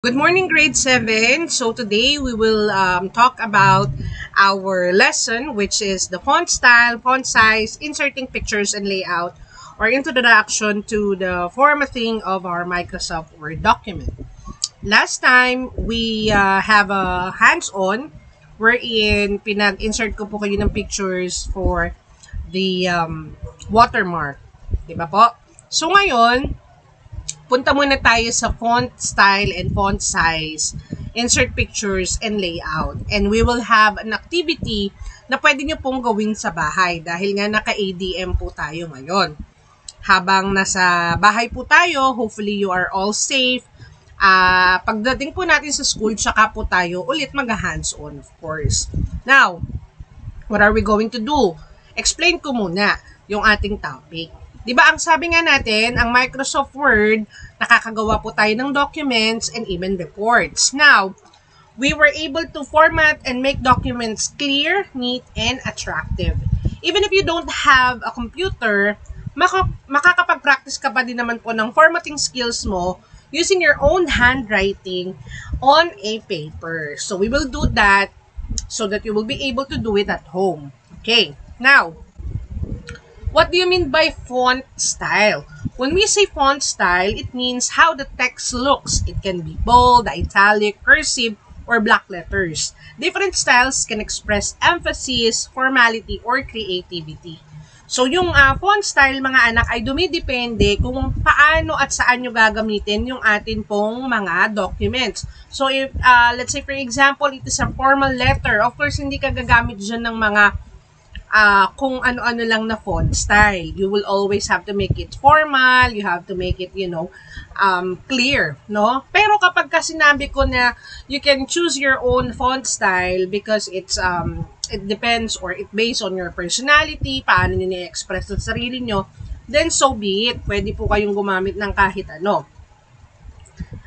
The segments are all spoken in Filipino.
Good morning, grade 7. So today we will talk about our lesson, which is the font style, font size, inserting pictures and layout, or introduction to the formatting of our Microsoft Word document. Last time, we have a hands-on wherein pinag-insert ko po kayo ng pictures for the watermark. Diba po? So ngayon, punta muna tayo sa font style and font size, insert pictures, and layout. And we will have an activity na pwede nyo pong gawin sa bahay dahil nga naka-ADM po tayo ngayon. Habang nasa bahay po tayo, hopefully you are all safe. Pagdating po natin sa school, tsaka po tayo ulit mag-hands-on, of course. Now, what are we going to do? Explain ko muna yung ating topic. Di ba ang sabi nga natin, ang Microsoft Word, nakakagawa po tayo ng documents and even reports. Now, we were able to format and make documents clear, neat, and attractive. Even if you don't have a computer, makakapag-practice ka pa din naman po ng formatting skills mo using your own handwriting on a paper. So, we will do that so that you will be able to do it at home. Okay, now, what do you mean by font style? When we say font style, it means how the text looks. It can be bold, italic, cursive, or black letters. Different styles can express emphasis, formality, or creativity. So, yung font style, mga anak, ay dumidepende kung paano at saan nyo gagamitin yung atin pong mga documents. So, if, let's say, for example, it is a formal letter. Of course, hindi ka gagamit dyan ng mga kung ano-ano lang na font style. You will always have to make it formal, you have to make it, clear, no? Pero kapag ka sinabi ko na you can choose your own font style because it depends or it based on your personality, paano nyo ni-express sa sarili nyo, then so be it. Pwede po kayong gumamit ng kahit ano.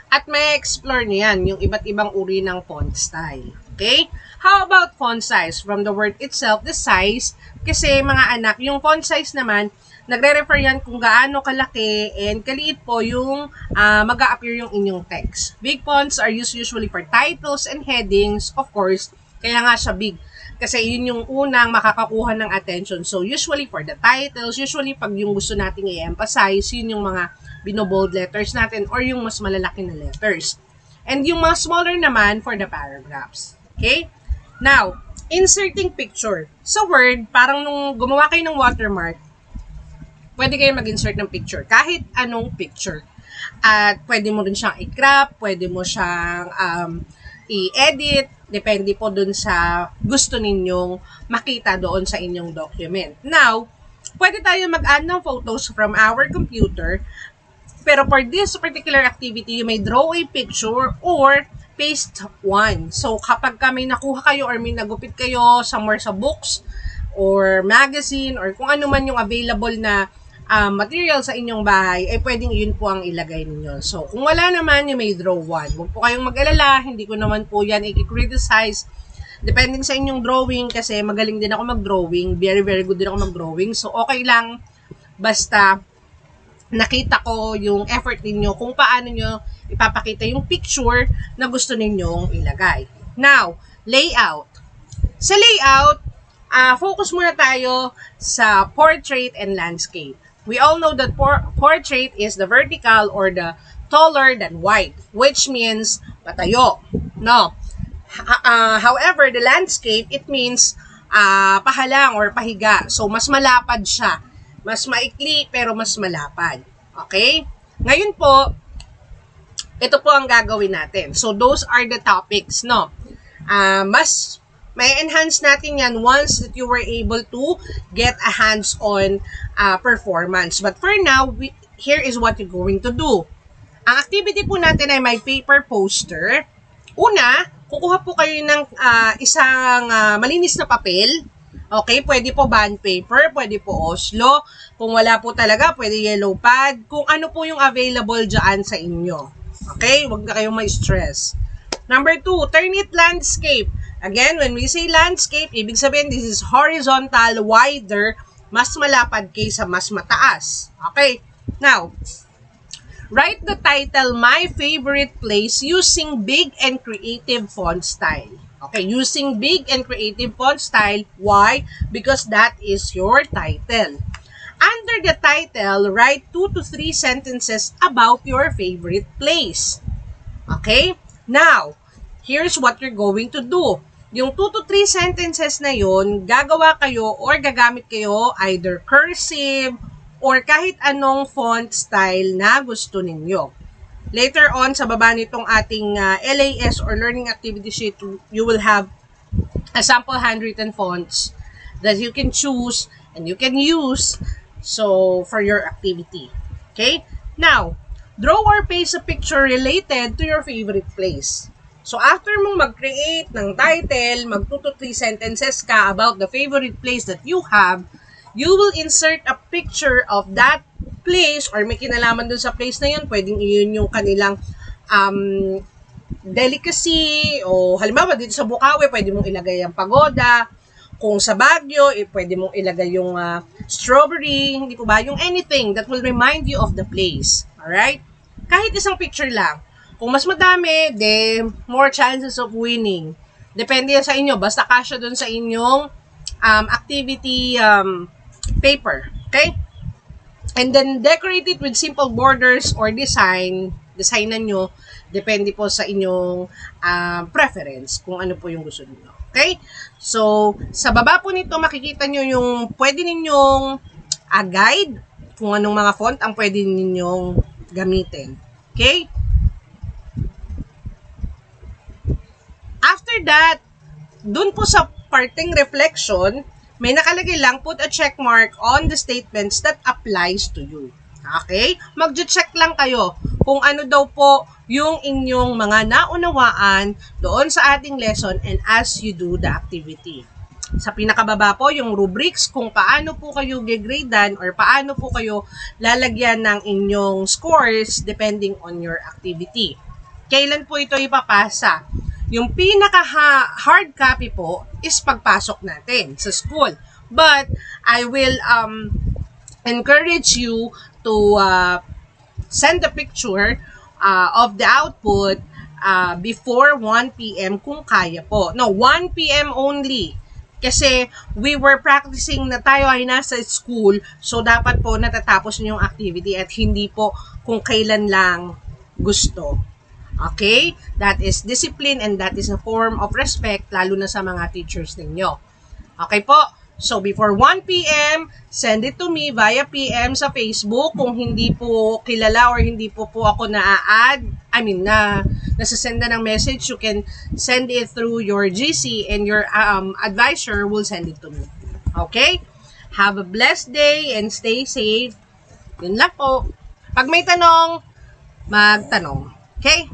At may explore nyo yan, yung iba't ibang uri ng font style. Okay? How about font size? From the word itself, the size, kasi mga anak, yung font size naman, nagre-refer yan kung gaano kalaki and kaliit po yung mag-a-appear yung inyong text. Big fonts are used usually for titles and headings, of course, kaya nga siya big. Kasi yun yung unang makakakuha ng attention. So, usually for the titles, usually pag yung gusto nating i-emphasize, yun yung mga binobold letters natin or yung mas malalaki na letters. And yung mga smaller naman for the paragraphs. Okay? Now, inserting picture. Sa Word, parang nung gumawa kayo ng watermark, pwede kayo mag-insert ng picture. Kahit anong picture. At pwede mo rin siyang i-crop, pwede mo siyang i-edit, depende po dun sa gusto ninyong makita doon sa inyong document. Now, pwede tayo mag-add ng photos from our computer, pero for this particular activity, you may draw a picture or paste one. So, kapag may nakuha kayo or may nagupit kayo somewhere sa books or magazine or kung ano man yung available na material sa inyong bahay, ay pwedeng yun po ang ilagay ninyo. So, kung wala naman, you may draw one. Huwag po kayong mag-alala, hindi ko naman po yan i-criticize. Depending sa inyong drawing, kasi magaling din ako mag-drawing. Very, very good din ako mag-drawing. So, okay lang, basta nakita ko yung effort ninyo kung paano nyo ipapakita yung picture na gusto ninyong ilagay. Now, layout. Sa layout, focus muna tayo sa portrait and landscape. We all know that portrait is the vertical or the taller than wide, which means patayo. No. However, the landscape, it means pahalang or pahiga. So, mas malapad siya. Mas maikli pero mas malapad. Okay? Ngayon po, ito po ang gagawin natin. So, those are the topics, no? Mas may enhance natin yan once that you were able to get a hands-on performance. But for now, here is what you're going to do. Ang activity po natin ay may paper poster. Una, kukuha po kayo ng isang malinis na papel. Okay, pwede po bond paper, pwede po Oslo. Kung wala po talaga, pwede yellow pad. Kung ano po yung available dyan sa inyo. Okay, huwag na kayong ma-stress. Number 2, turn it landscape. Again, when we say landscape, ibig sabihin this is horizontal, wider, mas malapad kaysa mas mataas. Okay, now, Write the title, My Favorite Place, using big and creative font style. Okay, using big and creative font style. Why? Because that is your title. Under the title, write 2 to 3 sentences about your favorite place. Okay? Now, here's what you're going to do. Yung 2 to 3 sentences na yun, gagawa kayo or gagamit kayo either cursive or kahit anong font style na gusto ninyo. Later on, sa baba nitong ating LAS or Learning Activity Sheet, you will have a sample handwritten fonts that you can choose and you can use for your activity. Okay? Now, draw or paste a picture related to your favorite place. So, after mong mag-create ng title, mag 2 to 3 sentences ka about the favorite place that you have, you will insert a picture of that place or may kinalaman dun sa place na yun. Pwedeng yun yung kanilang delicacy o halimbawa dito sa Bukawi, pwede mong ilagay ang pagoda. Kung sa Baguio, pwede mong ilagay yung strawberry, hindi po ba? Yung anything that will remind you of the place. Alright? Kahit isang picture lang. Kung mas madami, then more chances of winning. Depende yan sa inyo. Basta kasya dun sa inyong activity paper. Okay? And then, decorate it with simple borders or designan nyo. Depende po sa inyong preference kung ano po yung gusto niyo. Okay? So, sa baba po nito, makikita nyo yung pwede ninyong guide kung anong mga font ang pwede ninyong gamitin. Okay? After that, dun po sa parting reflection, may nakalagay lang, put a check mark on the statements that applies to you. Okay? Mag-check lang kayo kung ano daw po yung inyong mga naunawaan doon sa ating lesson and as you do the activity. Sa pinakababa po, yung rubrics kung paano po kayo gegradean or paano po kayo lalagyan ng inyong scores depending on your activity. Kailan po ito ipapasa? Yung pinaka-hard copy po is pagpasok natin sa school. But I will encourage you to send a picture of the output before 1 p.m. kung kaya po. No, 1 p.m. only. Kasi we were practicing na tayo ay nasa school, so dapat po natatapos niyo yung activity at hindi po kung kailan lang gusto. Okay? That is discipline and that is a form of respect lalo na sa mga teachers ninyo. Okay po? So, before 1 p.m., send it to me via PM sa Facebook. Kung hindi po kilala or hindi po ako nasasenda ng message, you can send it through your GC and your advisor will send it to me. Okay? Have a blessed day and stay safe. Yun lang po. Pag may tanong, magtanong. Okay?